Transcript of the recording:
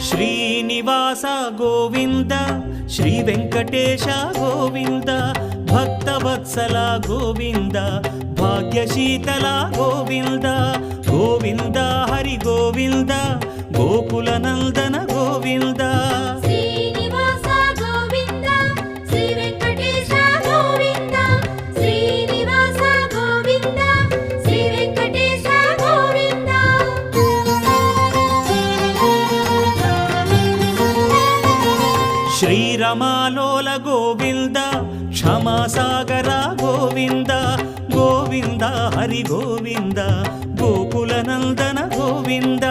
Srinivasa Govinda Shri Venkatesha Govinda Bhaktavatsala Govinda భాగ్యశీతల Govinda Govinda Hari Govinda Gokula Nandana Govinda Srinivasa Govinda Shri Venkatesha Govinda Srinivasa Govinda Shri Venkatesha Govinda శ్రీరమాలోల Govinda క్షమాసాగర Govinda Govinda Hari Govinda Gokula Nandana Govinda